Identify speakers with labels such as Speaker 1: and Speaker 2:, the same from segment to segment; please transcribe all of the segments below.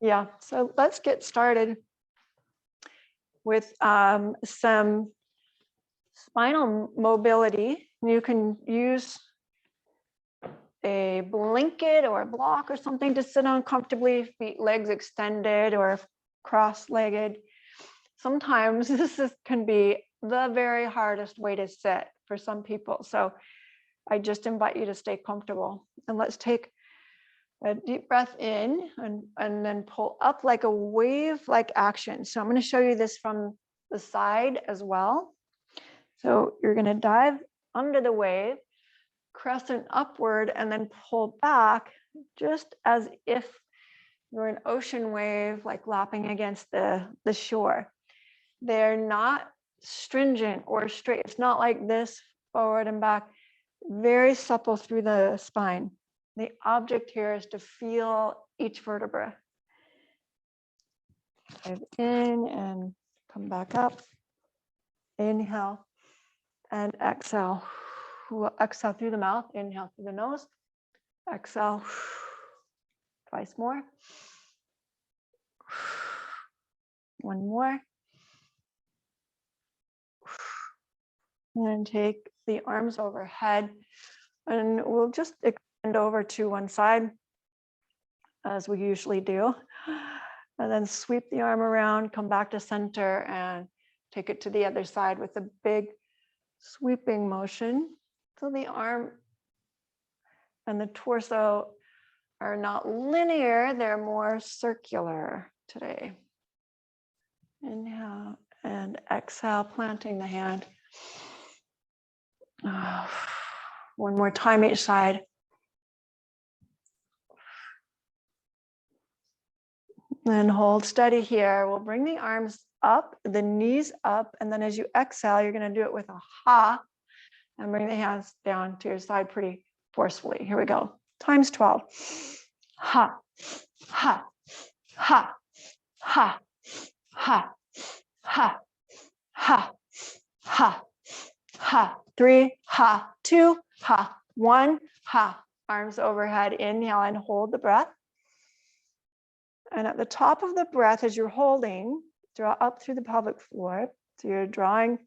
Speaker 1: Yeah, so let's get started with some spinal mobility. You can use a blanket or a block or something to sit on comfortably, feet, legs extended or cross-legged. Sometimes can be the very hardest way to sit for some people. So I just invite you to stay comfortable. And let's take a deep breath in and then pull up like a wave-like action. So I'm going to show you this from the side as well. So you're going to dive under the wave, crescent upward, and then pull back just as if you're an ocean wave, like lapping against the shore. They're not stringent or straight. It's not like this, forward and back, very supple through the spine. The object here is to feel each vertebra. Dive in and come back up. Inhale and exhale. We'll exhale through the mouth, inhale through the nose, exhale twice more. One more. And then take the arms overhead, and we'll just extend over to one side as we usually do. And then sweep the arm around, come back to center and take it to the other side with a big sweeping motion. So the arm and the torso are not linear, they're more circular today. Inhale and exhale, planting the hand. One more time each side. And hold steady here. We'll bring the arms up, the knees up, and then as you exhale, you're going to do it with a ha, and bring the hands down to your side pretty forcefully. Here we go. Times 12. Ha, ha, ha, ha, ha, ha, ha, ha, ha. 3, ha, 2, ha, 1, ha. Arms overhead, inhale and hold the breath. And at the top of the breath, as you're holding, draw up through the pelvic floor. So you're drawing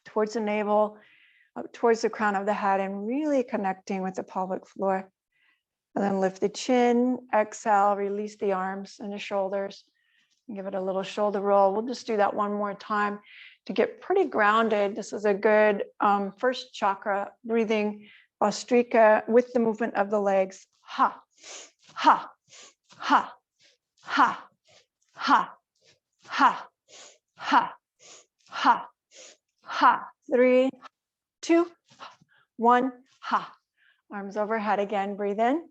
Speaker 1: towards the navel, up towards the crown of the head, and really connecting with the pelvic floor. And then lift the chin, exhale, release the arms and the shoulders. Give it a little shoulder roll. We'll just do that one more time to get pretty grounded. This is a good first chakra breathing Vastrika with the movement of the legs. Ha, ha, ha, ha, ha, ha, ha, ha, ha. 3, 2, 1, ha. Arms overhead again, breathe in.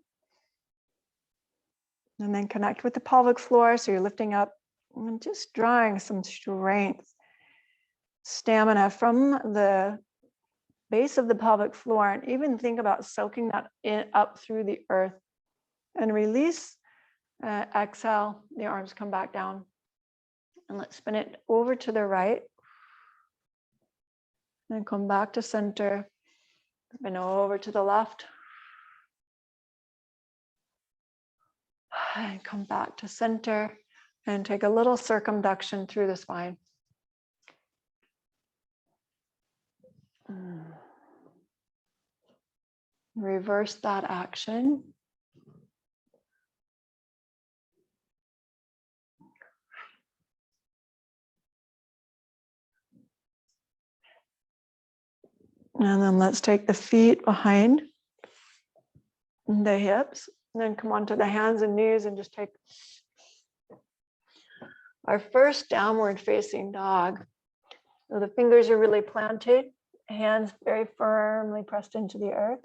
Speaker 1: And then connect with the pelvic floor. So you're lifting up and just drawing some strength, stamina from the base of the pelvic floor, and even think about soaking that up through the earth. And release, exhale, the arms come back down. And let's spin it over to the right. And come back to center. Spin over to the left. And come back to center. And take a little circumduction through the spine. Reverse that action. And then let's take the feet behind the hips, and then come onto the hands and knees and just take our first downward facing dog. So the fingers are really planted, hands very firmly pressed into the earth,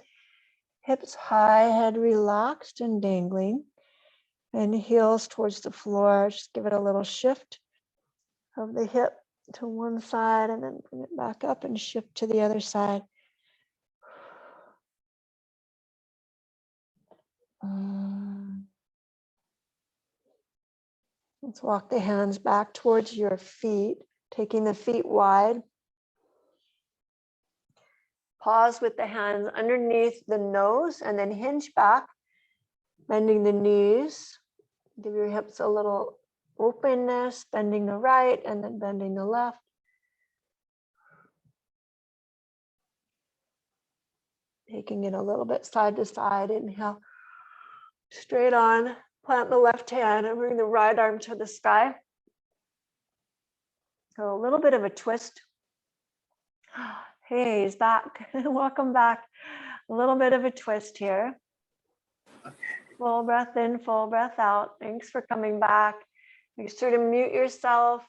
Speaker 1: hips high, head relaxed and dangling, and heels towards the floor. Just give it a little shift of the hip to one side and then bring it back up and shift to the other side. Let's walk the hands back towards your feet, taking the feet wide. Pause with the hands underneath the nose and then hinge back, bending the knees, Give your hips a little openness, bending the right and then bending the left. Taking it a little bit side to side. Inhale, straight on. Plant the left hand and bring the right arm to the sky. So a little bit of a twist. Hey, he's back. Welcome back. A little bit of a twist here.
Speaker 2: Okay.
Speaker 1: Full breath in, full breath out. Thanks for coming back. Make sure to mute yourself.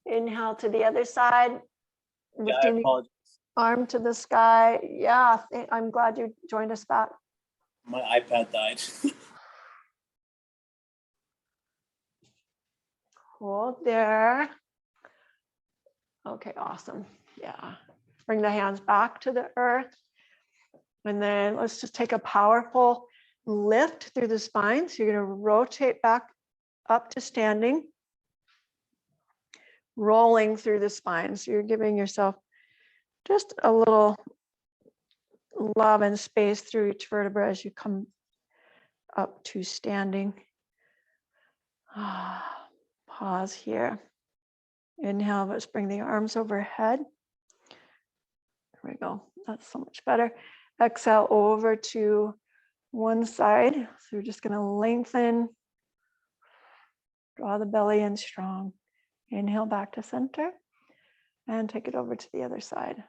Speaker 1: Inhale to the other side.
Speaker 2: Yeah, I
Speaker 1: Lifting the
Speaker 2: apologize.
Speaker 1: arm to the sky. Yeah, I'm glad you joined us back.
Speaker 2: My iPad died.
Speaker 1: Hold there. Okay, awesome. Yeah. Bring the hands back to the earth. And then let's just take a powerful lift through the spine. So you're going to rotate back up to standing, rolling through the spine. So you're giving yourself just a little love and space through each vertebra as you come up to standing. Pause here. Inhale, let's bring the arms overhead. There we go. That's so much better. Exhale over to one side. So we're just going to lengthen. Draw the belly in strong. Inhale back to center and take it over to the other side.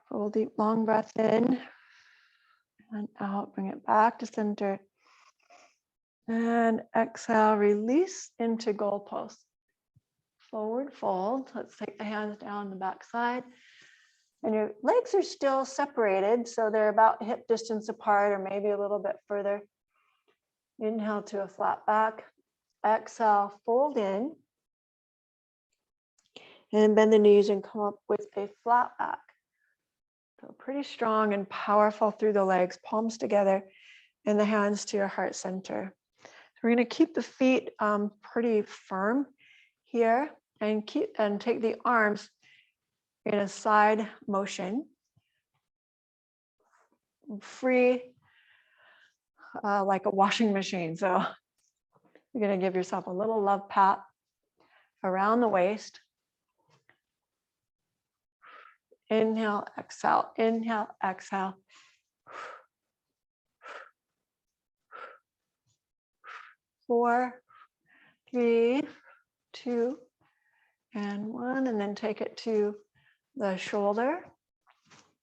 Speaker 1: Full deep long breath in and out. Bring it back to center. And exhale, release into goalpost. Forward fold. Let's take the hands down the back side. And your legs are still separated, so they're about hip distance apart or maybe a little bit further. Inhale to a flat back. Exhale, fold in. And bend the knees and come up with a flat back. So pretty strong and powerful through the legs, palms together and the hands to your heart center. So we're going to keep the feet pretty firm here and take the arms in a side motion. Free like a washing machine. So you're going to give yourself a little love pat around the waist. Inhale, exhale, inhale, exhale. 4, 3, 2, and 1. And then take it to the shoulder,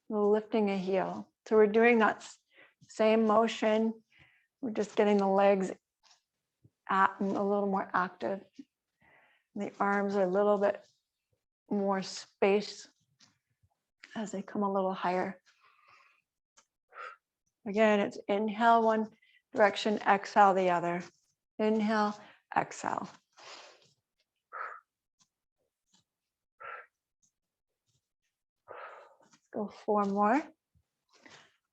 Speaker 1: lifting a heel. So we're doing that same motion. We're just getting the legs a little more active. The arms are a little bit more space as they come a little higher. Again, it's inhale one direction, exhale the other. Inhale, exhale. Let's go 4 more.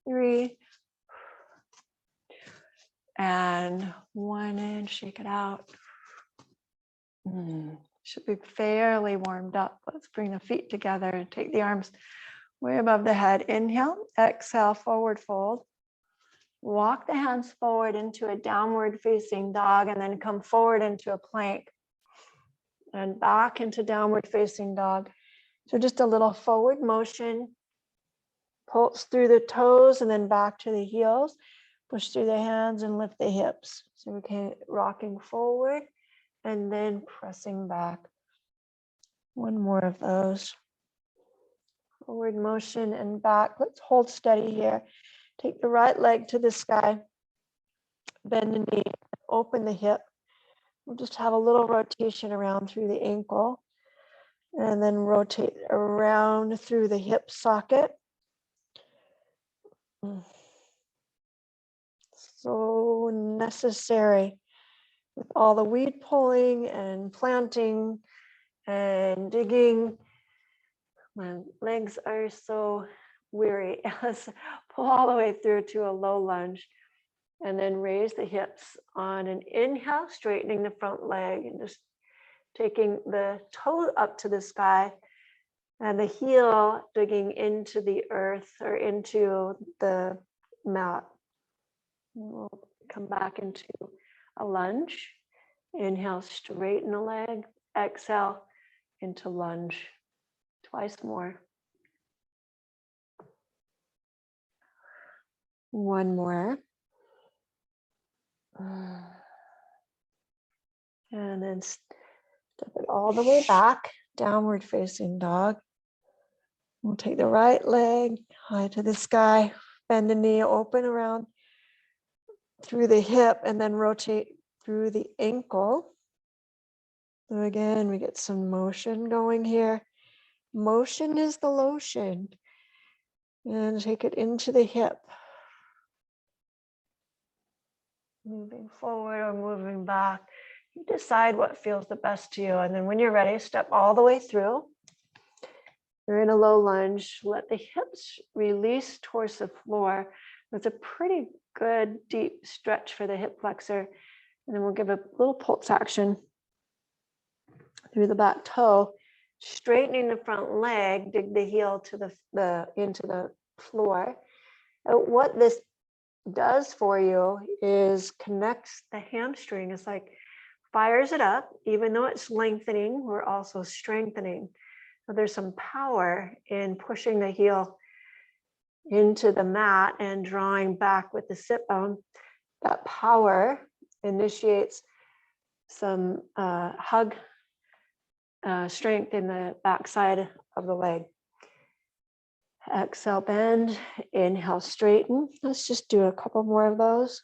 Speaker 1: 3, and 1 in, shake it out. Should be fairly warmed up. Let's bring the feet together and take the arms way above the head. Inhale, exhale, forward fold. Walk the hands forward into a downward facing dog and then come forward into a plank and back into downward facing dog. So just a little forward motion, pulse through the toes and then back to the heels, push through the hands and lift the hips. So we can rocking forward and then pressing back. 1 more of those. Forward motion and back. Let's hold steady here. Take the right leg to the sky. Bend the knee, open the hip. We'll just have a little rotation around through the ankle. And then rotate around through the hip socket. So necessary with all the weed pulling and planting and digging. My legs are so weary. Let's pull all the way through to a low lunge and then raise the hips on an inhale, straightening the front leg and just taking the toe up to the sky and the heel digging into the earth or into the mat. We'll Come back into a lunge. Inhale, straighten the leg. Exhale into lunge. Twice more. One more. And then step it all the way back, downward facing dog. We'll take the right leg high to the sky, bend the knee, open around through the hip, and then rotate through the ankle. So again, we get some motion going here. Motion is the lotion. And take it into the hip. Moving forward or moving back. You decide what feels the best to you. And then when you're ready, step all the way through. You're in a low lunge. Let the hips release towards the floor. It's a pretty good deep stretch for the hip flexor. And then we'll give a little pulse action through the back toe, straightening the front leg, dig the heel to into the floor. What this does for you is connects the hamstring. It's like fires it up. Even though it's lengthening, we're also strengthening. So there's some power in pushing the heel into the mat and drawing back with the sit bone. That power initiates some hug strength in the backside of the leg. Exhale, bend. Inhale, straighten. Let's just do a couple more of those.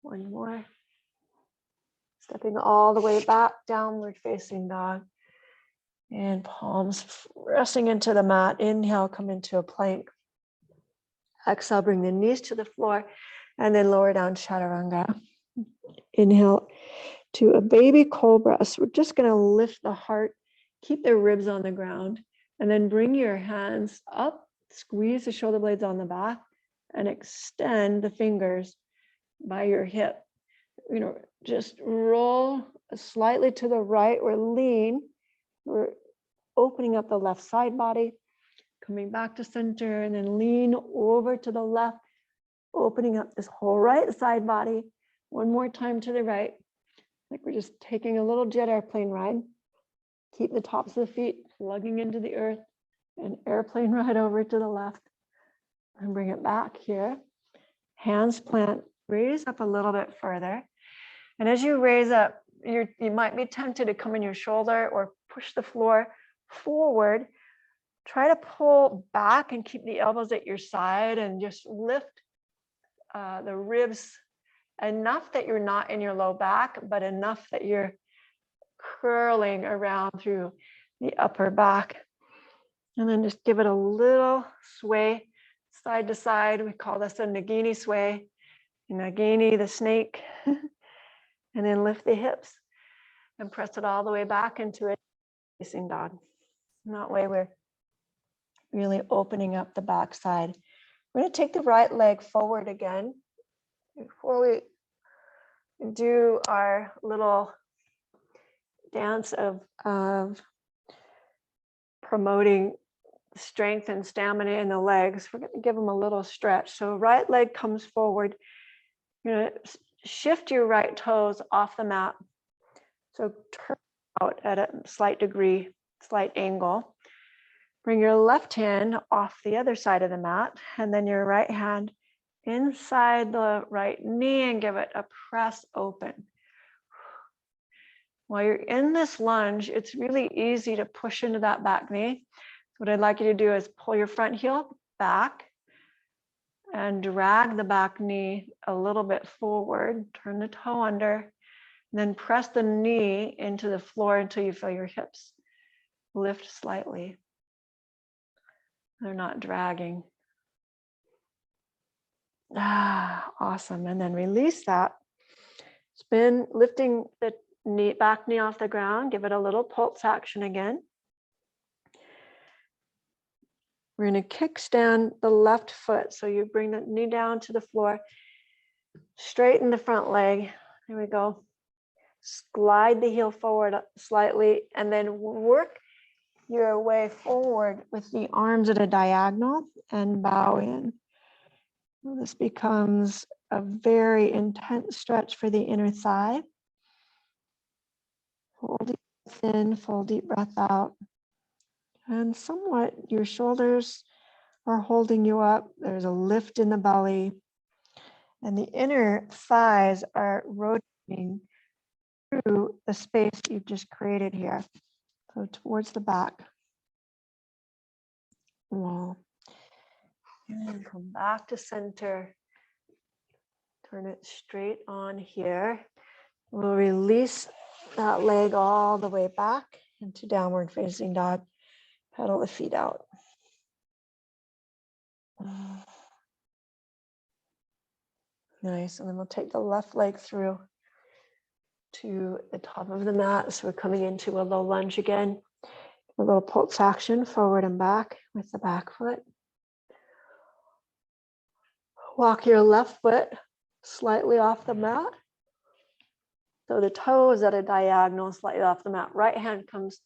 Speaker 1: One more. Stepping all the way back, downward facing dog. And palms pressing into the mat. Inhale, come into a plank. Exhale, bring the knees to the floor and then lower down chaturanga. Inhale to a baby cobra. So we're just going to lift the heart, keep the ribs on the ground, and then bring your hands up, squeeze the shoulder blades on the back, and extend the fingers by your hip. You know, just roll slightly to the right or lean. We're opening up the left side body, coming back to center, and then lean over to the left, opening up this whole right side body. One more time to the right. Like we're just taking a little jet airplane ride. Keep the tops of the feet plugging into the earth and airplane ride over to the left. And bring it back here. Hands plant, raise up a little bit further. And as you raise up, you might be tempted to come in your shoulder or push the floor forward. Try to pull back and keep the elbows at your side and just lift the ribs enough that you're not in your low back, but enough that you're curling around through the upper back. And then just give it a little sway side to side. We call this a Nagini sway. Nagini, the snake. And then lift the hips and press it all the way back into a facing dog. And that way we're really opening up the backside. We're going to take the right leg forward again. Before we do our little dance of promoting strength and stamina in the legs, we're going to give them a little stretch. So right leg comes forward. You're going to shift your right toes off the mat. So turn out at a slight degree, slight angle. Bring your left hand off the other side of the mat, and then your right hand inside the right knee and give it a press open. While you're in this lunge, it's really easy to push into that back knee. What I'd like you to do is pull your front heel back and drag the back knee a little bit forward, turn the toe under, and then press the knee into the floor until you feel your hips lift slightly. They're not dragging. Awesome. And then release that. Spin, lifting the knee, back knee off the ground. Give it a little pulse action again. We're going to kickstand the left foot. So you bring the knee down to the floor. Straighten the front leg. There we go. Slide the heel forward slightly and then work your way forward with the arms at a diagonal and bow in. This becomes a very intense stretch for the inner thigh. Hold deep breath in, full deep breath out. And somewhat your shoulders are holding you up. There's a lift in the belly. And the inner thighs are rotating through the space you've just created here. So towards the back wall. And come back to center. Turn it straight on here. We'll release that leg all the way back into downward facing dog. Pedal the feet out. Nice. And then we'll take the left leg through to the top of the mat. So we're coming into a low lunge again. A little pulse action forward and back with the back foot. Walk your left foot slightly off the mat. So the toes at a diagonal, slightly off the mat. Right hand comes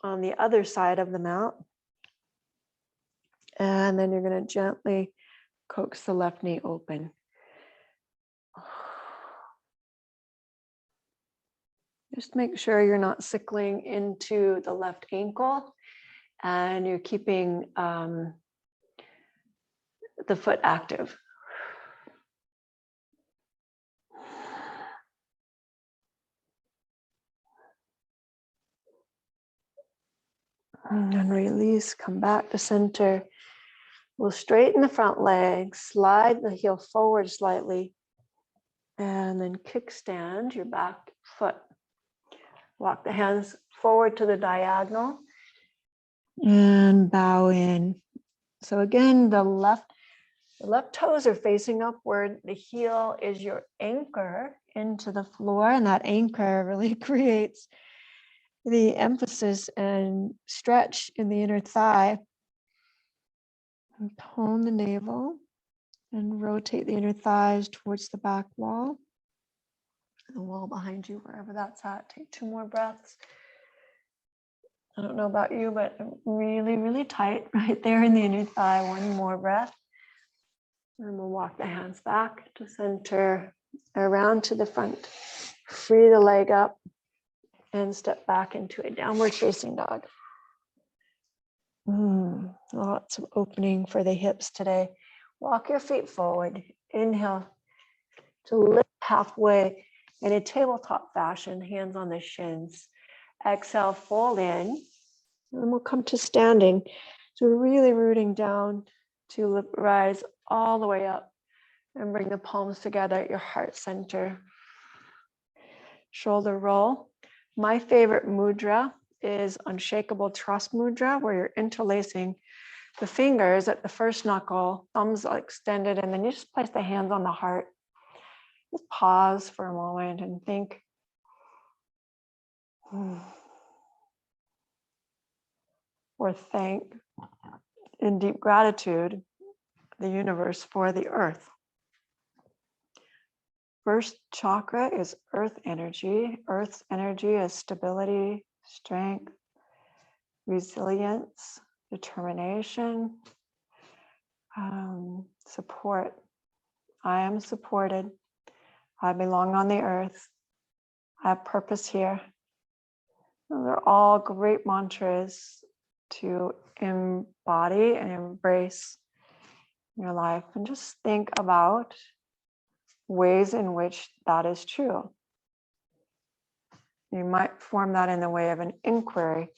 Speaker 1: on the other side of the mat. And then you're going to gently coax the left knee open. Just make sure you're not sickling into the left ankle and you're keeping the foot active. And then release, come back to center. We'll straighten the front leg, slide the heel forward slightly, and then kickstand your back foot. Walk the hands forward to the diagonal and bow in. So again, the left toes are facing upward. The heel is your anchor into the floor, and that anchor really creates the emphasis and stretch in the inner thigh. And tone the navel and rotate the inner thighs towards the back wall. The wall behind you, wherever that's at. Take 2 more breaths. I don't know about you, but I'm really, really tight right there in the inner thigh. 1 more breath. And we'll walk the hands back to center, around to the front. Free the leg up and step back into a downward facing dog. Lots of opening for the hips today. Walk your feet forward. Inhale to lift halfway in a tabletop fashion, hands on the shins. Exhale, fold in. And then we'll come to standing. So really rooting down to rise all the way up and bring the palms together at your heart center. Shoulder roll. My favorite mudra is unshakable trust mudra, where you're interlacing the fingers at the first knuckle, thumbs extended, and then you just place the hands on the heart. Just pause for a moment and think. Or thank in deep gratitude the universe for the earth. First chakra is earth energy. Earth's energy is stability, strength, resilience, determination, support. I am supported. I belong on the earth. I have purpose here. Those are all great mantras to embody and embrace in your life. And just think about ways in which that is true. You might form that in the way of an inquiry.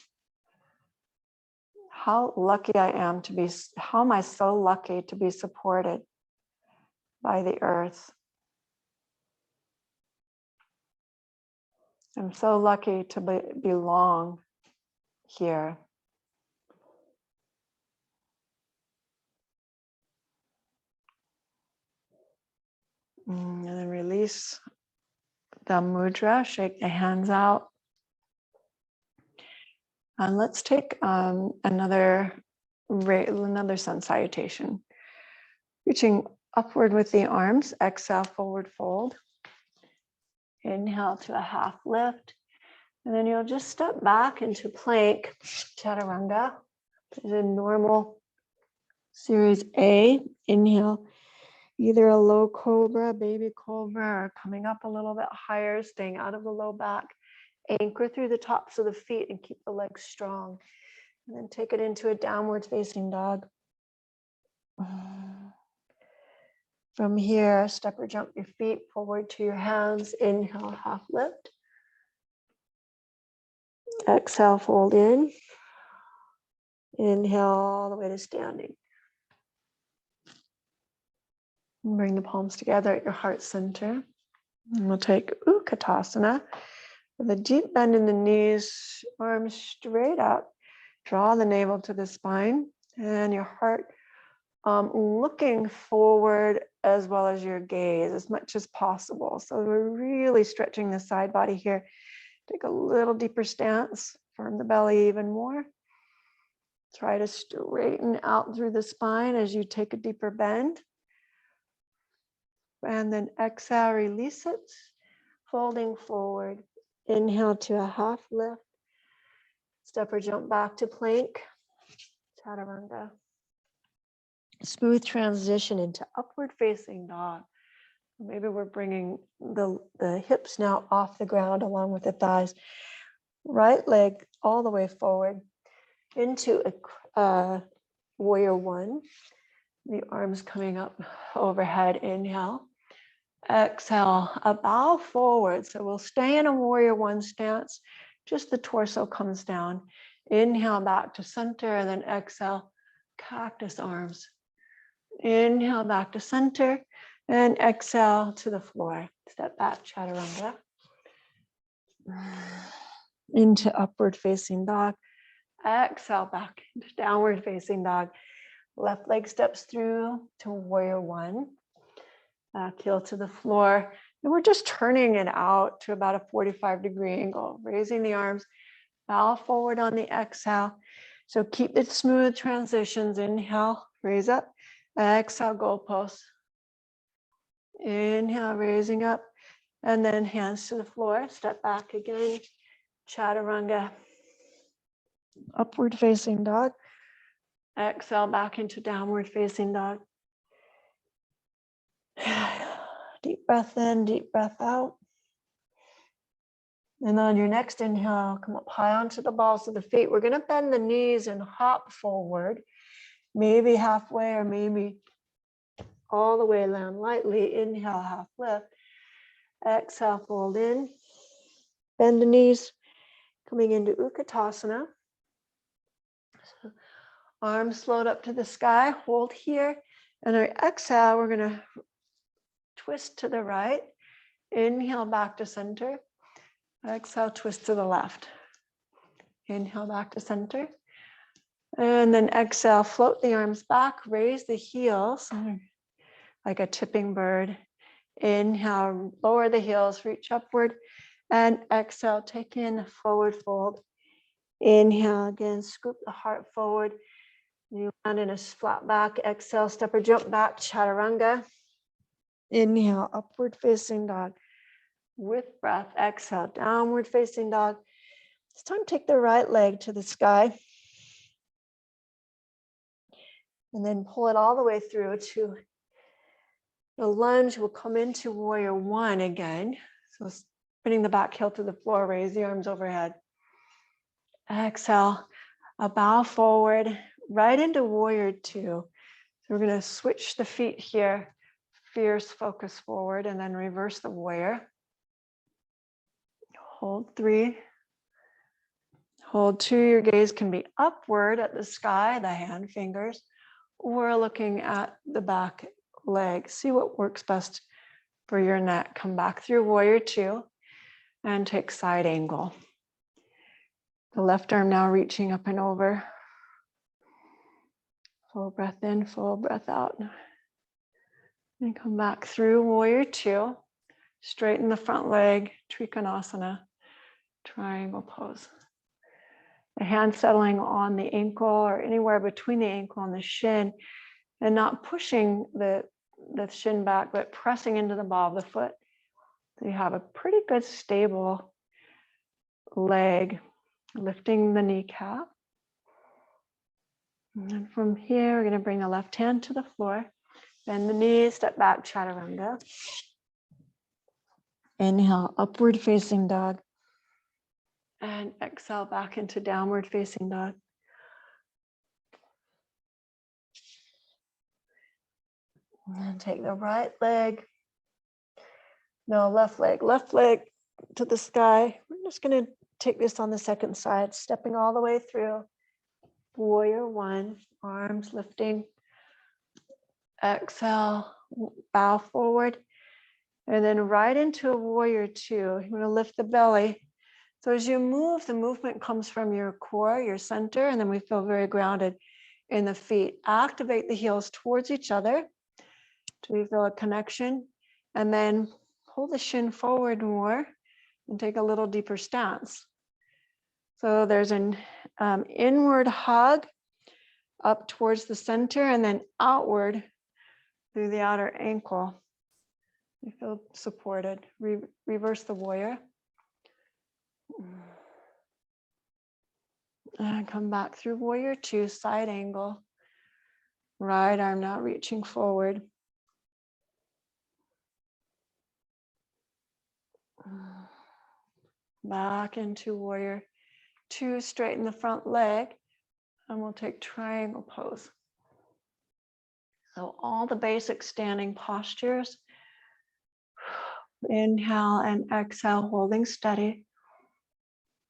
Speaker 1: How lucky I am to be, how am I so lucky to be supported by the earth? I'm so lucky to belong here. And then release the mudra, shake the hands out. And let's take another sun salutation. Reaching upward with the arms, exhale, forward fold. Inhale to a half lift. And then you'll just step back into plank chaturanga. This is a normal series A. Inhale either a low cobra, baby cobra, or coming up a little bit higher, staying out of the low back. Anchor through the tops of the feet and keep the legs strong. And then take it into a downward facing dog. From here, step or jump your feet forward to your hands. Inhale, half lift. Exhale, fold in. Inhale all the way to standing. And bring the palms together at your heart center. And we'll take Ookatasana with a deep bend in the knees, arms straight up. Draw the navel to the spine and your heart looking forward as well as your gaze as much as possible. So we're really stretching the side body here. Take a little deeper stance, firm the belly even more. Try to straighten out through the spine as you take a deeper bend. And then exhale, release it, folding forward. Inhale to a half lift. Step or jump back to plank. Chaturanga. Smooth transition into upward facing dog. Maybe we're bringing the hips now off the ground along with the thighs. Right leg all the way forward into a warrior one. The arms coming up overhead. Inhale. Exhale, a bow forward. So we'll stay in a warrior one stance. Just the torso comes down. Inhale back to center and then exhale, cactus arms. Inhale back to center and exhale to the floor. Step back, chaturanga. Into upward facing dog. Exhale back into downward facing dog. Left leg steps through to warrior one. Back heel to the floor. And we're just turning it out to about a 45-degree angle. Raising the arms. Bow forward on the exhale. So keep the smooth transitions. Inhale, raise up. Exhale, goalpost. Inhale, raising up. And then hands to the floor. Step back again. Chaturanga. Upward facing dog. Exhale back into downward facing dog. Deep breath in, deep breath out. And on your next inhale, come up high onto the balls of the feet. We're going to bend the knees and hop forward. Maybe halfway or maybe all the way, land lightly. Inhale, half lift. Exhale, fold in. Bend the knees. Coming into Ukitasana. So arms float up to the sky. Hold here. And our exhale, we're going to twist to the right. Inhale back to center. Exhale, twist to the left. Inhale back to center. And then exhale, float the arms back, raise the heels like a tipping bird. Inhale, lower the heels, reach upward. And exhale, take in forward fold. Inhale again, scoop the heart forward. You land in a flat back. Exhale, step or jump back, chaturanga. Inhale, upward facing dog. With breath, exhale, downward facing dog. This time, take the right leg to the sky. And then pull it all the way through to the lunge. We'll come into warrior one again. So putting the back heel to the floor, raise the arms overhead. Exhale, a bow forward, right into warrior two. So we're going to switch the feet here. Fierce focus forward and then reverse the warrior. Hold three. Hold two. Your gaze can be upward at the sky, the hand fingers, or looking at the back leg. See what works best for your neck. Come back through warrior two and take side angle. The left arm now reaching up and over. Full breath in, full breath out. And come back through warrior two. Straighten the front leg, Trikanasana, triangle pose. The hand settling on the ankle or anywhere between the ankle and the shin, and not pushing the shin back, but pressing into the ball of the foot. So you have a pretty good stable leg, lifting the kneecap. And then from here, we're going to bring the left hand to the floor. Bend the knees, step back, chaturanga. Inhale, upward facing dog. And exhale back into downward facing dog. And then take the right leg, left leg to the sky. We're just going to take this on the second side, stepping all the way through. Warrior one, arms lifting. Exhale, bow forward. And then right into a warrior two. You're going to lift the belly. So as you move, the movement comes from your core, your center, and then we feel very grounded in the feet. Activate the heels towards each other. Do we feel a connection? And then pull the shin forward more and take a little deeper stance. So there's an inward hug up towards the center and then outward through the outer ankle. You feel supported. Reverse the warrior. And come back through warrior two, side angle. Right arm now reaching forward. Back into warrior two, straighten the front leg, and we'll take triangle pose. So all the basic standing postures. Inhale and exhale, holding steady.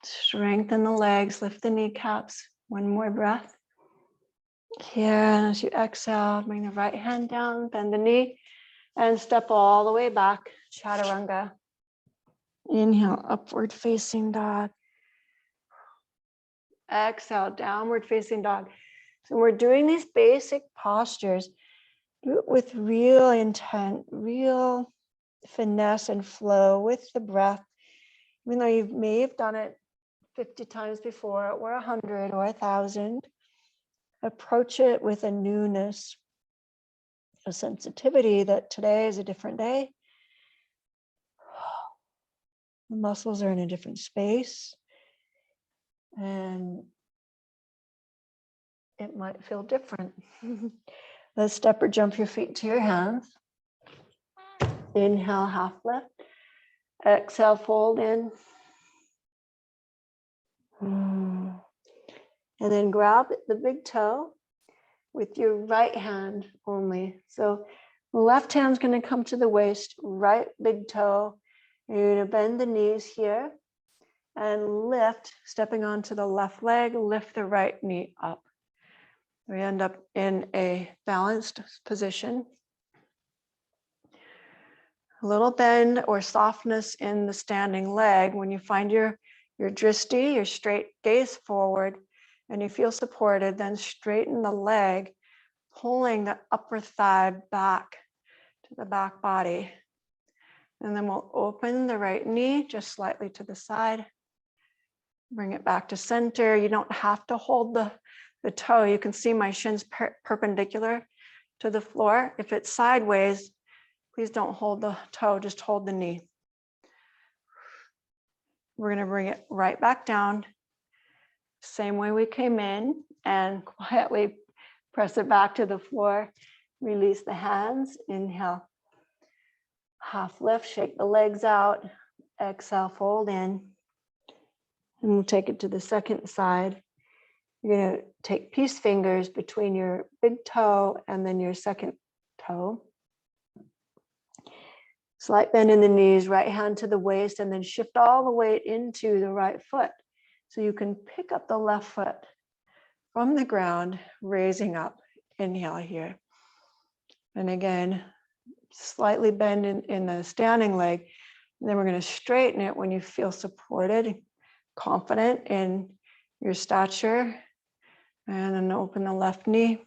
Speaker 1: Strengthen the legs, lift the kneecaps. One more breath. Here, and as you exhale, bring the right hand down, bend the knee, and step all the way back, chaturanga. Inhale, upward facing dog. Exhale, downward facing dog. So we're doing these basic postures. Do it with real intent, real finesse and flow with the breath. Even though you may have done it 50 times before, or 100 or 1,000, approach it with a newness, a sensitivity that today is a different day. The muscles are in a different space, and it might feel different. Let's step or jump your feet to your hands. Inhale, half lift. Exhale, fold in. And then grab the big toe with your right hand only. So the left hand's going to come to the waist, right big toe. You're going to bend the knees here and lift, stepping onto the left leg, lift the right knee up. We end up in a balanced position. A little bend or softness in the standing leg. When you find your drishti, your straight gaze forward, and you feel supported, then straighten the leg, pulling the upper thigh back to the back body. And then we'll open the right knee just slightly to the side. Bring it back to center. You don't have to hold the toe. You can see my shins perpendicular to the floor. If it's sideways, please don't hold the toe, just hold the knee. We're going to bring it right back down, same way we came in, and quietly press it back to the floor. Release the hands. Inhale, half lift, shake the legs out. Exhale, fold in. And we'll take it to the second side. You're going to take peace fingers between your big toe and then your second toe. Slight bend in the knees, right hand to the waist, and then shift all the weight into the right foot. So you can pick up the left foot from the ground, raising up. Inhale here. And again, slightly bend in the standing leg. And then we're going to straighten it when you feel supported, confident in your stature. And then open the left knee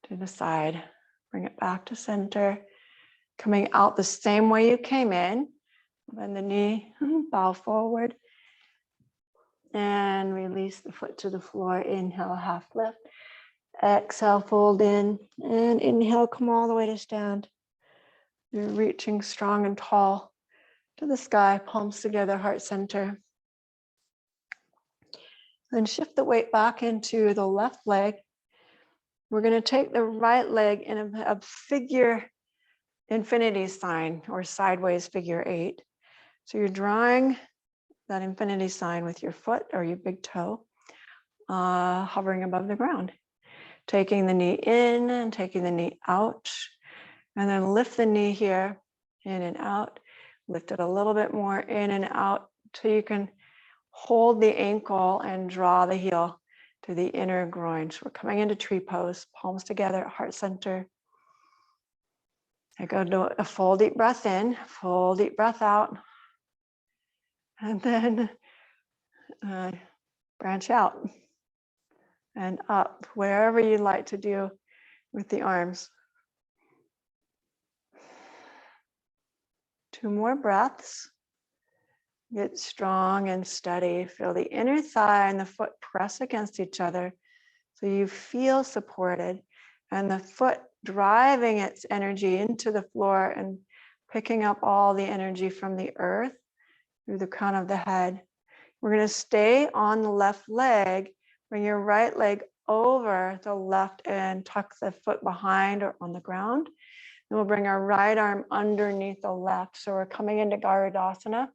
Speaker 1: to the side. Bring it back to center. Coming out the same way you came in. Bend the knee, bow forward. And release the foot to the floor. Inhale, half lift. Exhale, fold in. And inhale, come all the way to stand. You're reaching strong and tall to the sky, palms together, heart center. Then shift the weight back into the left leg. We're going to take the right leg in a figure infinity sign or sideways figure 8. So you're drawing that infinity sign with your foot or your big toe, hovering above the ground. Taking the knee in and taking the knee out. And then lift the knee here, in and out. Lift it a little bit more in and out till you can hold the ankle and draw the heel to the inner groin. So we're coming into tree pose, palms together, heart center. I go to a full deep breath in, full deep breath out. And then branch out and up, wherever you'd like to do with the arms. 2 more breaths. Get strong and steady. Feel the inner thigh and the foot press against each other so you feel supported, and the foot driving its energy into the floor and picking up all the energy from the earth through the crown of the head. We're going to stay on the left leg. Bring your right leg over the left and tuck the foot behind or on the ground. And we'll bring our right arm underneath the left. So we're coming into Garudasana.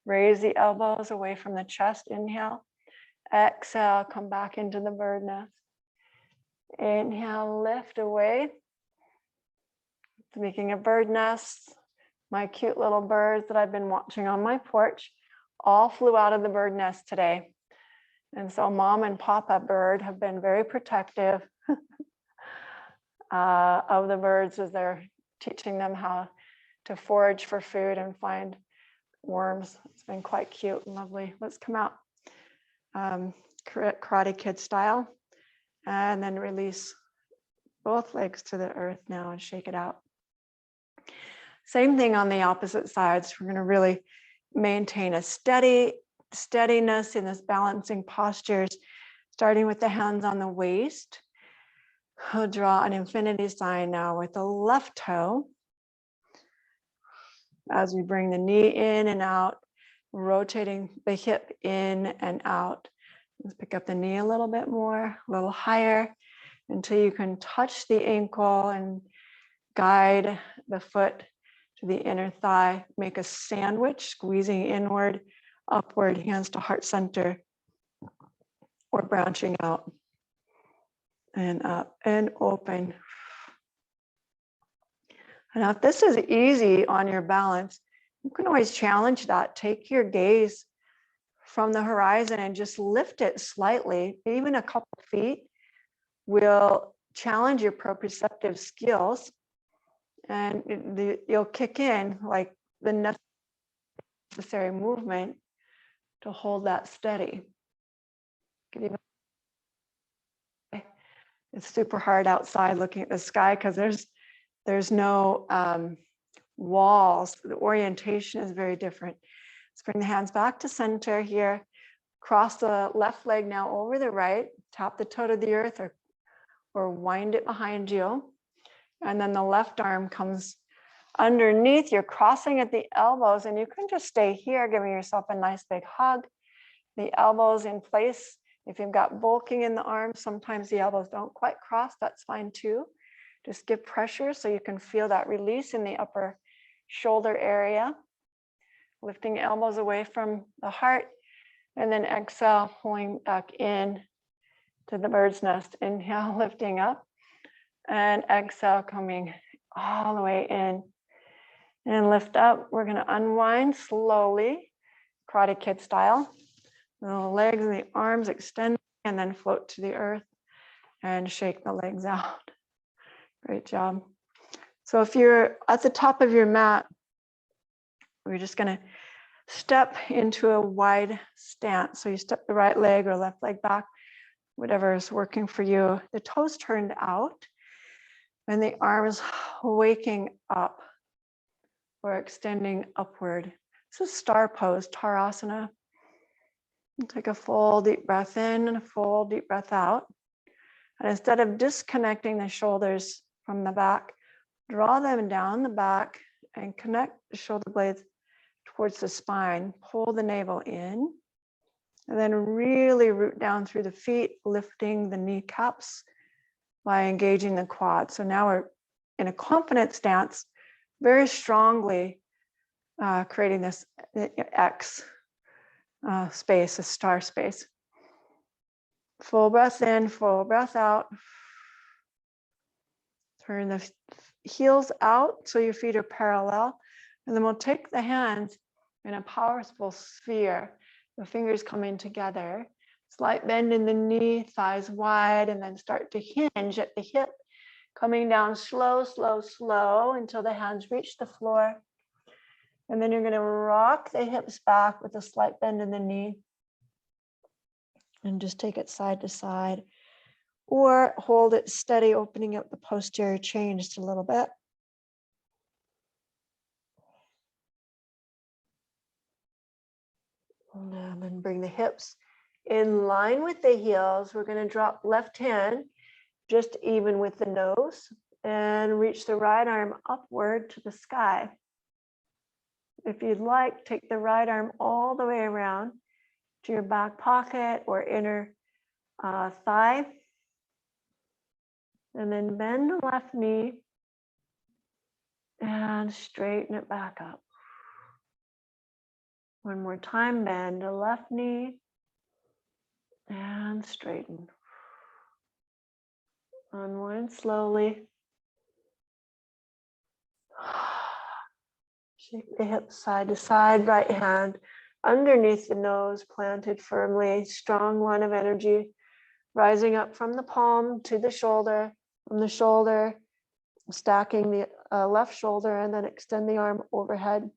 Speaker 1: Raise the elbows away from the chest. Inhale. Exhale, come back into the bird nest. Inhale, lift away. Making a bird nest. My cute little birds that I've been watching on my porch all flew out of the bird nest today. And so Mom and Papa bird have been very protective of the birds as they're teaching them how to forage for food and find worms. It's been quite cute and lovely. Let's come out Karate Kid style, and then release both legs to the earth now and shake it out. Same thing on the opposite sides. We're going to really maintain a steadiness in this balancing postures, starting with the hands on the waist. We'll draw an infinity sign now with the left toe. As we bring the knee in and out, rotating the hip in and out. Let's pick up the knee a little bit more, a little higher, until you can touch the ankle and guide the foot to the inner thigh. Make a sandwich, squeezing inward, upward, hands to heart center, or branching out and up and open. Now, if this is easy on your balance, you can always challenge that. Take your gaze from the horizon and just lift it slightly. Even a couple feet will challenge your proprioceptive skills, and you'll kick in like the necessary movement to hold that steady. It's super hard outside looking at the sky because there's no walls. The orientation is very different. Let's bring the hands back to center here. Cross the left leg now over the right. Tap the toe to the earth or wind it behind you. And then the left arm comes underneath. You're crossing at the elbows, and you can just stay here, giving yourself a nice big hug. The elbows in place. If you've got bulking in the arms, sometimes the elbows don't quite cross. That's fine too. Just give pressure so you can feel that release in the upper shoulder area. Lifting elbows away from the heart, and then exhale, pulling back in to the bird's nest. Inhale, lifting up, and exhale, coming all the way in. And lift up. We're going to unwind slowly, Karate Kid style. The legs and the arms extend and then float to the earth and shake the legs out. Great job. So if you're at the top of your mat, we're just going to step into a wide stance. So you step the right leg or left leg back, whatever is working for you. The toes turned out and the arms waking up or extending upward. This is star pose, Tarasana. Take a full deep breath in and a full deep breath out. And instead of disconnecting the shoulders from the back, draw them down the back and connect the shoulder blades towards the spine. Pull the navel in, and then really root down through the feet, lifting the kneecaps by engaging the quad. So now we're in a confident stance, very strongly creating this X space, a star space. Full breath in, full breath out. Turn the heels out so your feet are parallel. And then we'll take the hands in a powerful sphere, the fingers coming together. Slight bend in the knee, thighs wide, and then start to hinge at the hip, coming down slow, slow, slow until the hands reach the floor. And then you're going to rock the hips back with a slight bend in the knee. And just take it side to side. Or hold it steady, opening up the posterior chain just a little bit. And then bring the hips in line with the heels. We're going to drop left hand just even with the nose and reach the right arm upward to the sky. If you'd like, take the right arm all the way around to your back pocket or inner thigh. And then bend the left knee and straighten it back up. One more time, bend the left knee and straighten. Unwind slowly. Shake the hips side to side, right hand underneath the nose, planted firmly, strong line of energy, rising up from the palm to the shoulder, from the shoulder, stacking the left shoulder, and then extend the arm overhead.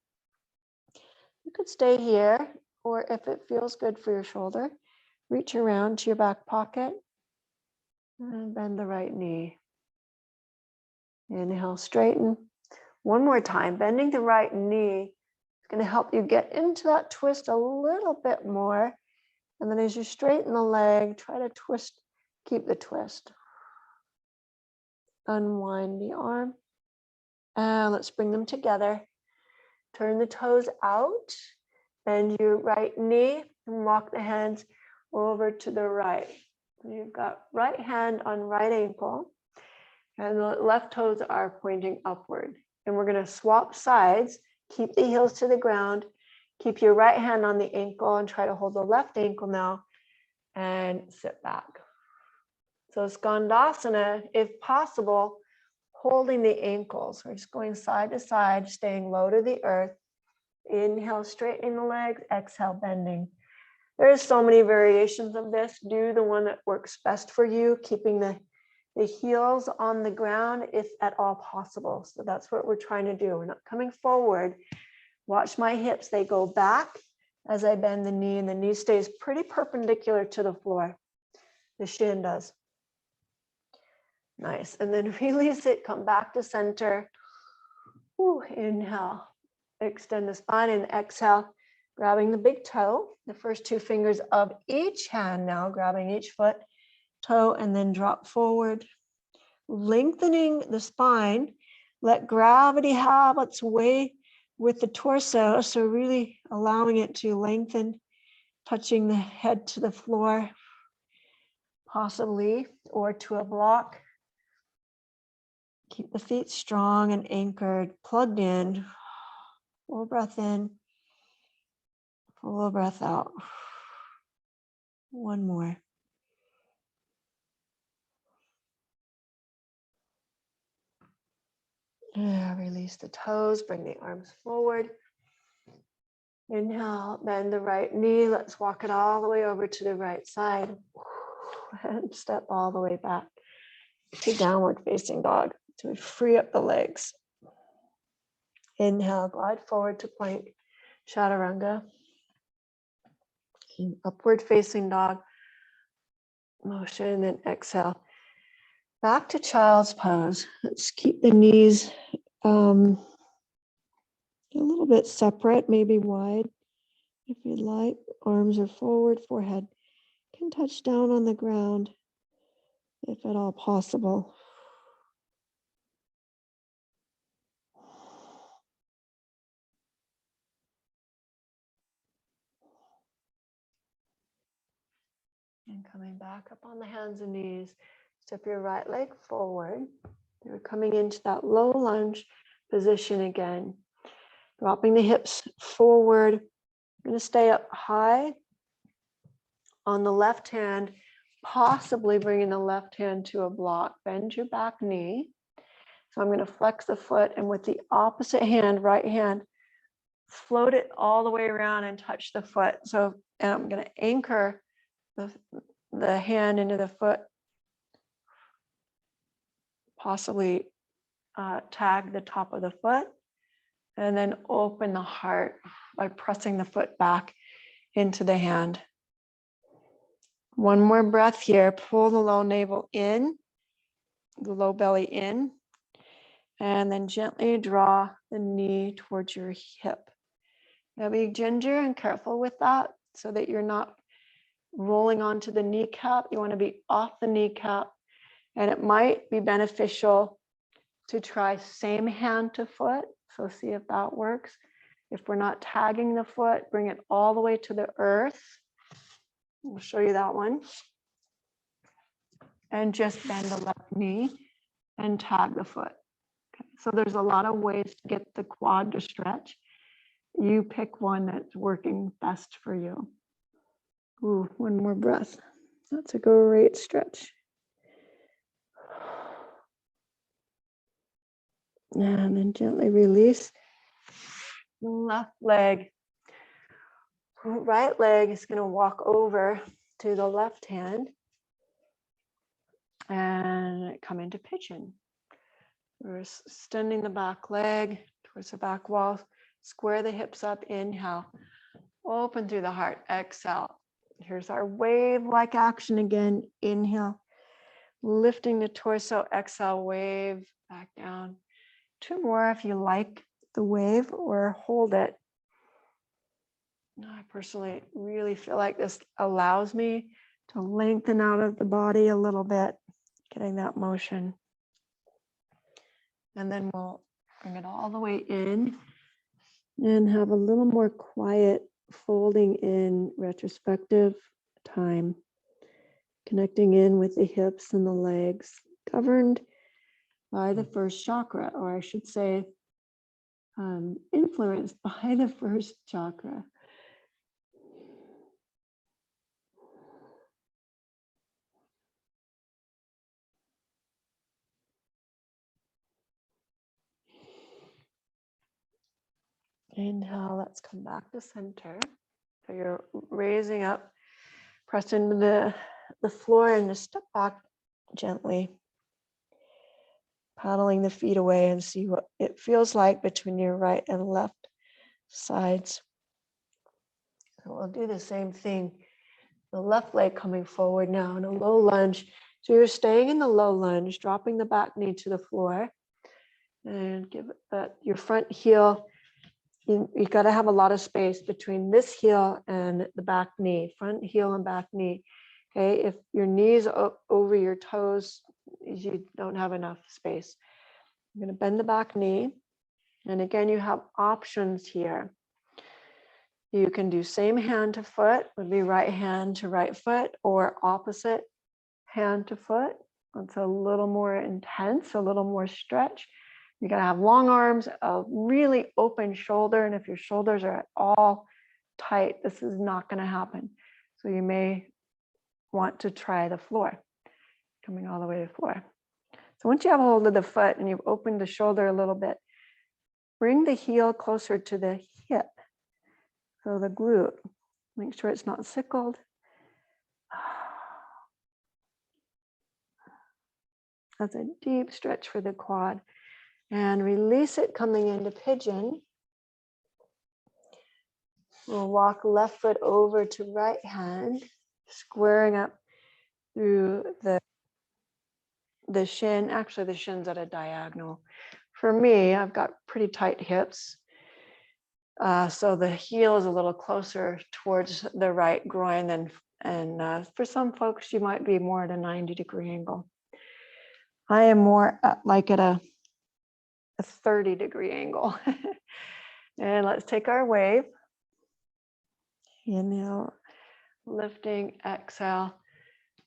Speaker 1: You could stay here, or if it feels good for your shoulder, reach around to your back pocket and bend the right knee. Inhale, straighten. One more time, bending the right knee is going to help you get into that twist a little bit more. And then as you straighten the leg, try to twist, keep the twist. Unwind the arm. And let's bring them together. Turn the toes out. Bend your right knee and walk the hands over to the right. You've got right hand on right ankle. And the left toes are pointing upward. And we're going to swap sides. Keep the heels to the ground. Keep your right hand on the ankle and try to hold the left ankle now and sit back. So Skandasana, if possible, holding the ankles. We're just going side to side, staying low to the earth. Inhale, straightening the legs. Exhale, bending. There's so many variations of this. Do the one that works best for you, keeping the heels on the ground if at all possible. So that's what we're trying to do. We're not coming forward. Watch my hips. They go back as I bend the knee, and the knee stays pretty perpendicular to the floor. The shin does. Nice. And then release it. Come back to center. Ooh, inhale. Extend the spine, and exhale. Grabbing the big toe, the first two fingers of each hand now, grabbing each foot, toe, and then drop forward, lengthening the spine. Let gravity have its way with the torso, so really allowing it to lengthen, touching the head to the floor, possibly, or to a block. Keep the feet strong and anchored, plugged in. Full breath in, full breath out. One more. Release the toes, bring the arms forward. Inhale, bend the right knee. Let's walk it all the way over to the right side. And step all the way back to downward facing dog to free up the legs. Inhale, glide forward to plank, chaturanga. Upward facing dog motion, and then exhale. Back to child's pose. Let's keep the knees a little bit separate, maybe wide if you'd like. Arms are forward, forehead can touch down on the ground if at all possible. And coming back up on the hands and knees, Step your right leg forward. You're coming into that low lunge position again. Dropping the hips forward. You're going to stay up high on the left hand, possibly bringing the left hand to a block. Bend your back knee. So I'm going to flex the foot, and with the opposite hand, right hand, float it all the way around and touch the foot. So, and I'm going to anchor the hand into the foot, possibly tag the top of the foot, and then open the heart by pressing the foot back into the hand. One more breath here. Pull the low navel in, the low belly in, and then gently draw the knee towards your hip. Now be ginger and careful with that so that you're not rolling onto the kneecap. You want to be off the kneecap, and it might be beneficial to try same hand to foot. So see if that works. If we're not tagging the foot, bring it all the way to the earth. I'll show you that one. And just bend the left knee and tag the foot. Okay. So there's a lot of ways to get the quad to stretch. You pick one that's working best for you. Ooh, one more breath. That's a great stretch. And then gently release the left leg. Right leg is going to walk over to the left hand and come into pigeon. We're extending the back leg towards the back wall. Square the hips up, inhale. Open through the heart, exhale. Here's our wave-like action again. Inhale. Lifting the torso, exhale, wave back down. Two more if you like the wave, or hold it. I personally really feel like this allows me to lengthen out of the body a little bit, getting that motion. And then we'll bring it all the way in and have a little more quiet folding in retrospective time, connecting in with the hips and the legs, governed by the first chakra, or I should say, influenced by the first chakra. Inhale, let's come back to center. So you're raising up, press into the floor, and just step back gently, paddling the feet away, and see what it feels like between your right and left sides. So we'll do the same thing. The left leg coming forward now in a low lunge. So you're staying in the low lunge, dropping the back knee to the floor, and give it your front heel. You got to have a lot of space between this heel and the back knee, front heel and back knee. Okay, if your knees over your toes, you don't have enough space. I'm going to bend the back knee. And again, you have options here. You can do same hand to foot, would be right hand to right foot, or opposite hand to foot. It's a little more intense, a little more stretch. You're going to have long arms, a really open shoulder. And if your shoulders are at all tight, this is not going to happen. So you may want to try the floor, coming all the way to the floor. So once you have a hold of the foot and you've opened the shoulder a little bit, bring the heel closer to the hip. So the glute, make sure it's not sickled. That's a deep stretch for the quad. And release it coming into pigeon. We'll walk left foot over to right hand, squaring up through the shin. Actually, the shin's at a diagonal. For me, I've got pretty tight hips. So the heel is a little closer towards the right groin and for some folks, you might be more at a 90-degree angle. I am more like at a 30-degree angle. And let's take our wave. Inhale, lifting, exhale.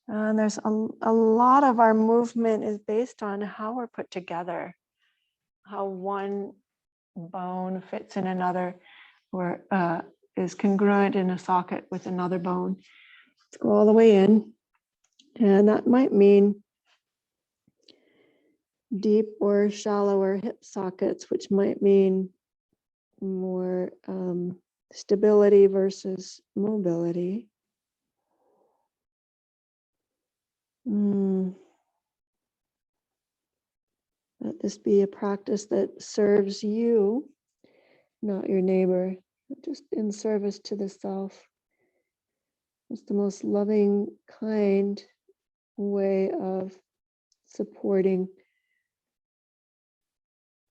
Speaker 1: And there's a lot of our movement is based on how we're put together, how one bone fits in another, or is congruent in a socket with another bone. Let's go all the way in. And that might mean deep or shallower hip sockets, which might mean more stability versus mobility. Let this be a practice that serves you, not your neighbor, just in service to the self. It's the most loving, kind way of supporting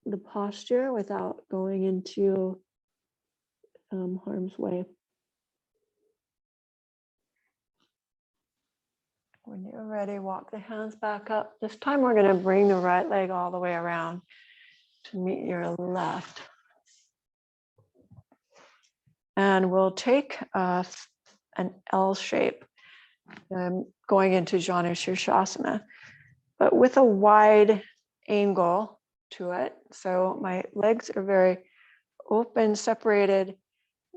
Speaker 1: the posture without going into harm's way. When you're ready, walk the hands back up. This time we're going to bring the right leg all the way around to meet your left. And we'll take an L shape going into Janu Shirshasana, but with a wide angle to it. So my legs are very open, separated,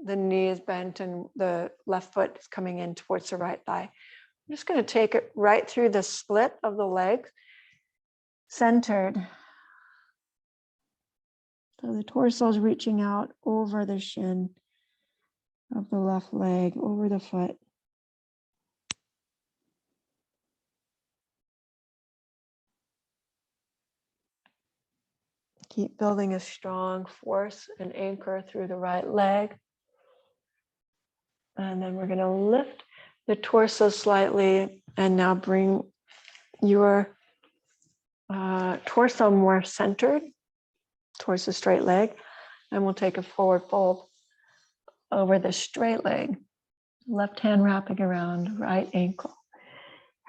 Speaker 1: the knee is bent, and the left foot is coming in towards the right thigh. I'm just going to take it right through the split of the leg, centered. So the torso is reaching out over the shin of the left leg, over the foot. Keep building a strong force and anchor through the right leg. And then we're going to lift the torso slightly and now bring your torso more centered towards the straight leg. And we'll take a forward fold over the straight leg. Left hand wrapping around right ankle.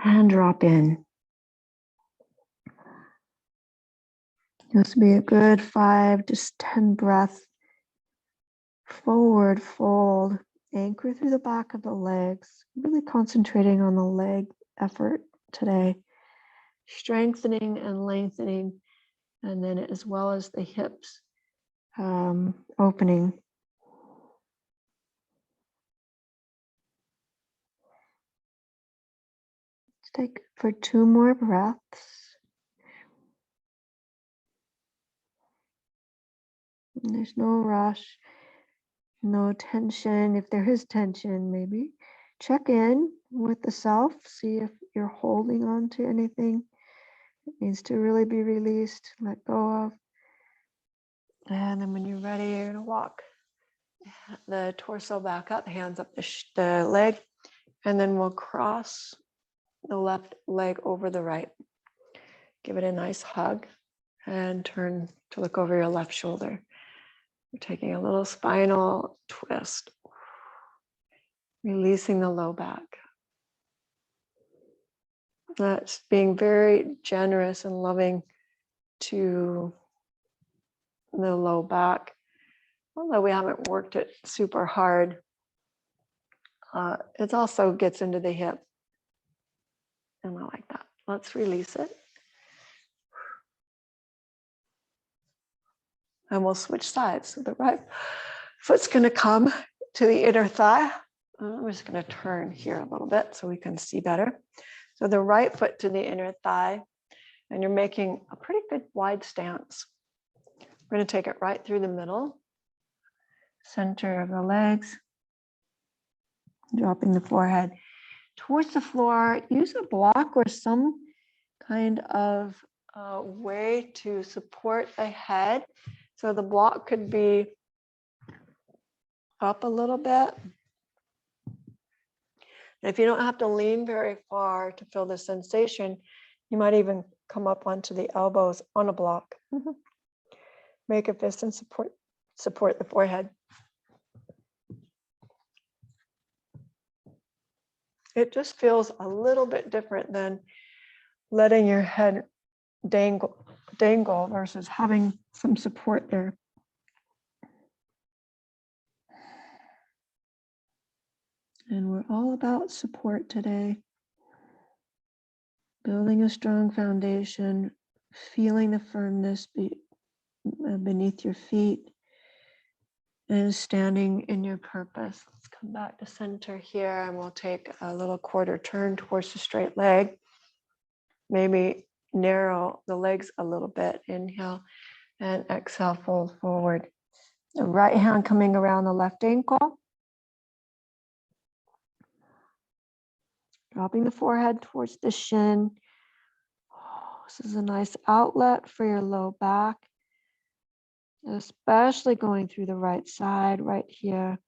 Speaker 1: And drop in. This will be a good 5 to 10 breaths. Forward fold. Anchor through the back of the legs. Really concentrating on the leg effort today. Strengthening and lengthening. And then as well as the hips opening. Let's take for 2 more breaths. And there's no rush, no tension. If there is tension, maybe check in with the self, see if you're holding on to anything that needs to really be released, let go of. And then when you're ready, you're going to walk the torso back up, hands up the leg, and then we'll cross the left leg over the right. Give it a nice hug and turn to look over your left shoulder. We're taking a little spinal twist, releasing the low back. That's being very generous and loving to the low back. Although we haven't worked it super hard, it also gets into the hip. And I like that. Let's release it. And we'll switch sides. So the right foot's going to come to the inner thigh. I'm just going to turn here a little bit so we can see better. So the right foot to the inner thigh, and you're making a pretty good wide stance. We're going to take it right through the middle, center of the legs, dropping the forehead towards the floor. Use a block or some kind of way to support the head. So the block could be up a little bit. And if you don't have to lean very far to feel the sensation, you might even come up onto the elbows on a block. Make a fist and support the forehead. It just feels a little bit different than letting your head dangle versus having some support there. And we're all about support today. Building a strong foundation, feeling the firmness beneath your feet, and standing in your purpose. Let's come back to center here, and we'll take a little quarter turn towards the straight leg. Maybe narrow the legs a little bit. Inhale and exhale, fold forward. The right hand coming around the left ankle. Dropping the forehead towards the shin. Oh, this is a nice outlet for your low back, especially going through the right side right here.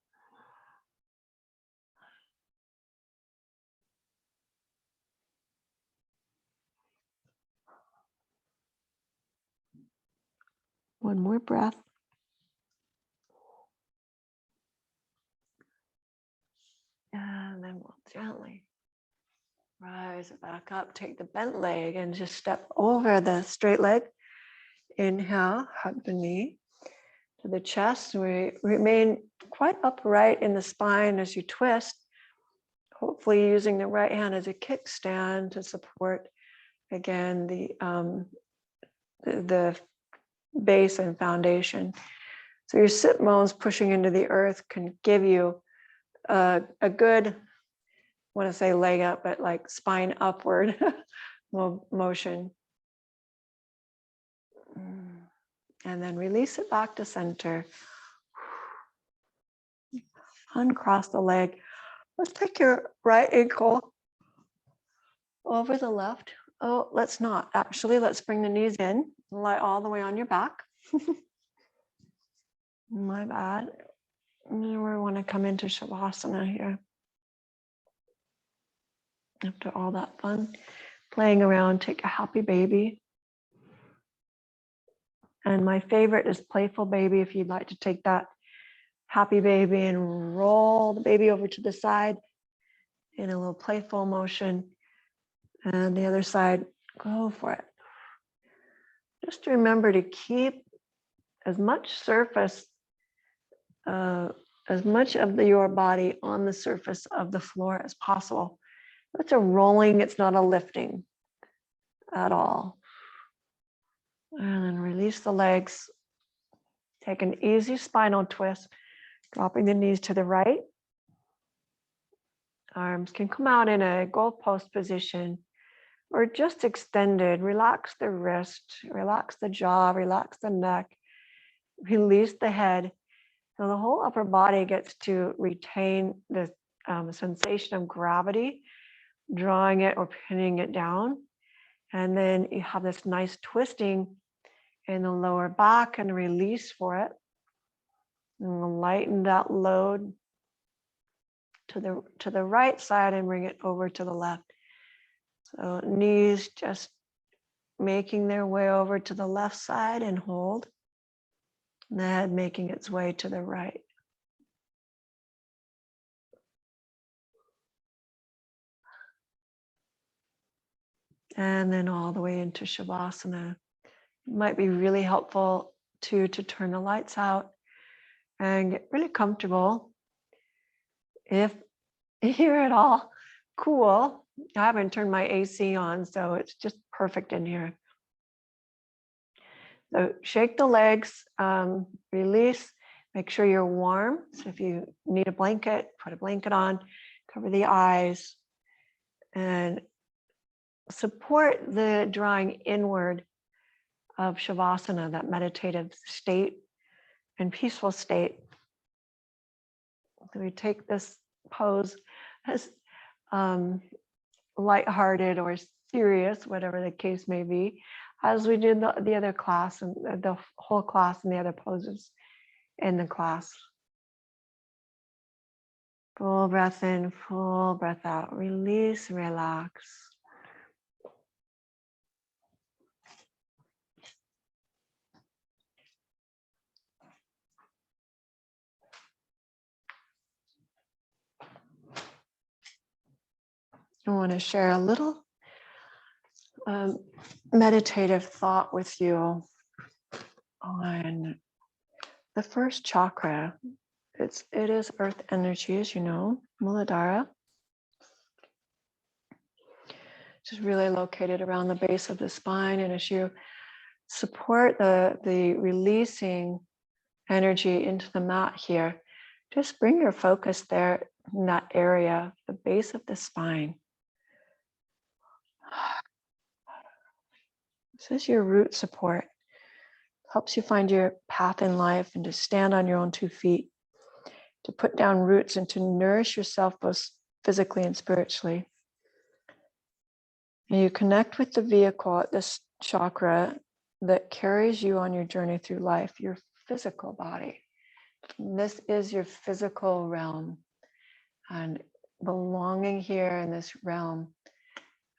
Speaker 1: One more breath. And then we'll gently rise it back up. Take the bent leg and just step over the straight leg. Inhale, hug the knee to the chest. We remain quite upright in the spine as you twist, hopefully using the right hand as a kickstand to support, again, the base and foundation. So your sit bones pushing into the earth can give you a good, I want to say leg up, but like spine upward motion. And then release it back to center. Uncross the leg. Let's take your right ankle over the left. Oh, let's not. Actually, let's bring the knees in. Lie all the way on your back. My bad. We want to come into Shavasana here. After all that fun playing around, take a happy baby. And my favorite is playful baby. If you'd like to take that happy baby and roll the baby over to the side in a little playful motion. And the other side, go for it. Just remember to keep as much surface, as much of your body on the surface of the floor as possible. It's a rolling, it's not a lifting at all. And then release the legs. Take an easy spinal twist, dropping the knees to the right. Arms can come out in a goalpost position or just extended. Relax the wrist, relax the jaw, relax the neck, release the head. So the whole upper body gets to retain the sensation of gravity, drawing it or pinning it down. And then you have this nice twisting in the lower back and release for it. And we'll lighten that load to the right side and bring it over to the left. So knees just making their way over to the left side and hold. And the head making its way to the right. And then all the way into Shavasana. It might be really helpful to turn the lights out and get really comfortable. If you're at all cool, I haven't turned my AC on, so it's just perfect in here. So shake the legs, release, make sure you're warm. So if you need a blanket, put a blanket on, cover the eyes, and support the drawing inward of Shavasana, that meditative state and peaceful state. So we take this pose as lighthearted or serious, whatever the case may be, as we did the other class and the whole class and the other poses in the class. Full breath in, full breath out. Release, relax. I want to share a little meditative thought with you on the first chakra. It is earth energy, as you know, Muladhara. which is really located around the base of the spine. And as you support the releasing energy into the mat here, just bring your focus there in that area, the base of the spine. This is your root support. Helps you find your path in life and to stand on your own 2 feet, to put down roots and to nourish yourself both physically and spiritually. And you connect with the vehicle at this chakra that carries you on your journey through life, your physical body. And this is your physical realm, and belonging here in this realm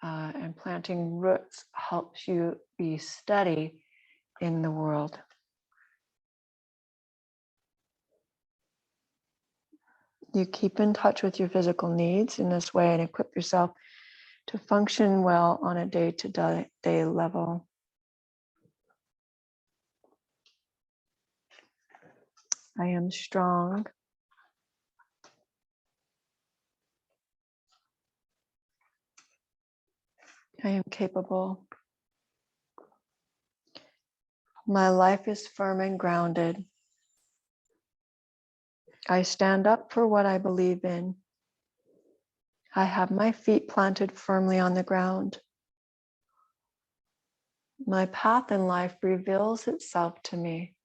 Speaker 1: and planting roots helps you be steady in the world. You keep in touch with your physical needs in this way and equip yourself to function well on a day-to-day level. I am strong. I am capable. My life is firm and grounded. I stand up for what I believe in. I have my feet planted firmly on the ground. My path in life reveals itself to me.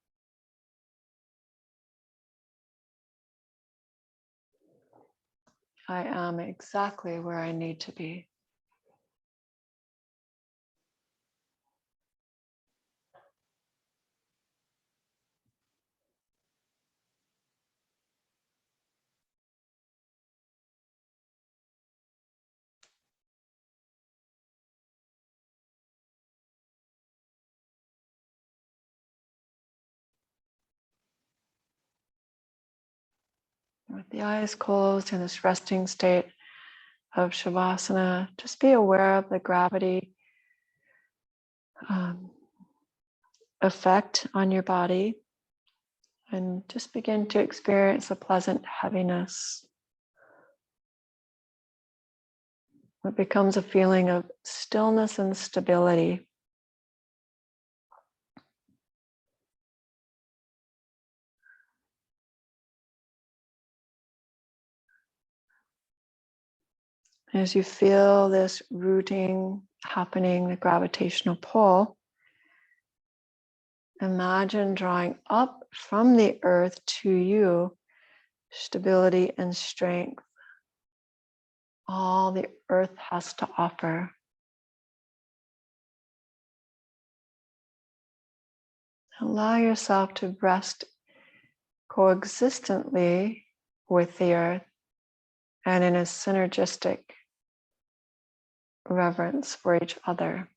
Speaker 1: I am exactly where I need to be. With the eyes closed in this resting state of Shavasana, just be aware of the gravity effect on your body and just begin to experience a pleasant heaviness. It becomes a feeling of stillness and stability. As you feel this rooting happening, the gravitational pull, imagine drawing up from the earth to you stability and strength. All the earth has to offer. Allow yourself to rest coexistently with the earth and in a synergistic reverence for each other.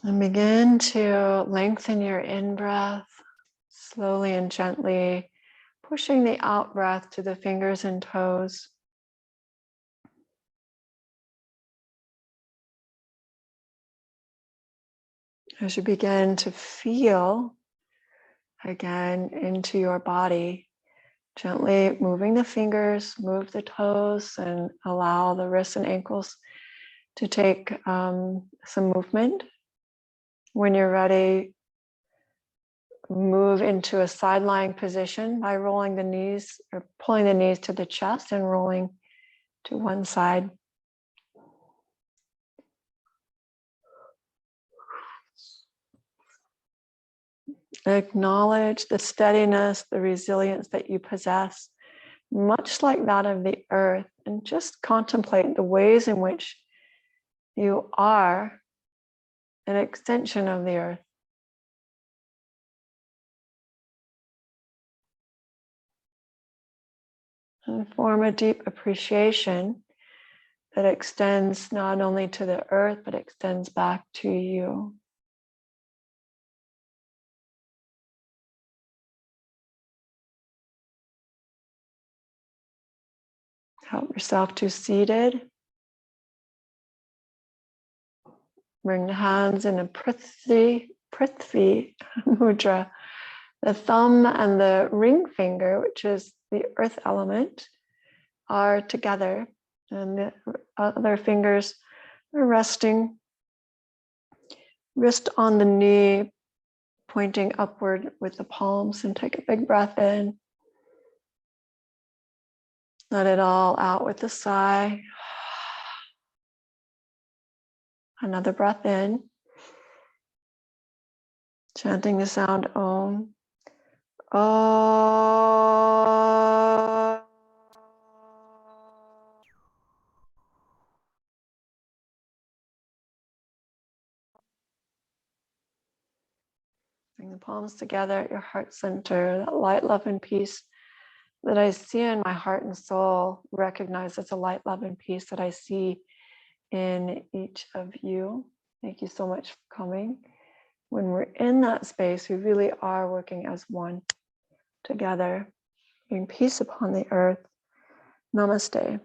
Speaker 1: And begin to lengthen your in-breath, slowly and gently pushing the out-breath to the fingers and toes. As you begin to feel again into your body, gently moving the fingers, move the toes, and allow the wrists and ankles to take some movement. When you're ready, move into a side lying position by rolling the knees or pulling the knees to the chest and rolling to one side. Acknowledge the steadiness, the resilience that you possess, much like that of the earth, and just contemplate the ways in which You are an extension of the earth. And form a deep appreciation that extends not only to the earth, but extends back to you. Help yourself to seated. Bring the hands in a Prithvi Mudra. The thumb and the ring finger, which is the earth element, are together, and the other fingers are resting. Wrist on the knee, pointing upward with the palms, and take a big breath in. Let it all out with a sigh. Another breath in. Chanting the sound Om. Om. Bring the palms together at your heart center, that light, love, and peace that I see in my heart and soul. Recognize it's a light, love, and peace that I see in each of you. Thank you so much for coming. When we're in that space, we really are working as one together, bring peace upon the earth. Namaste.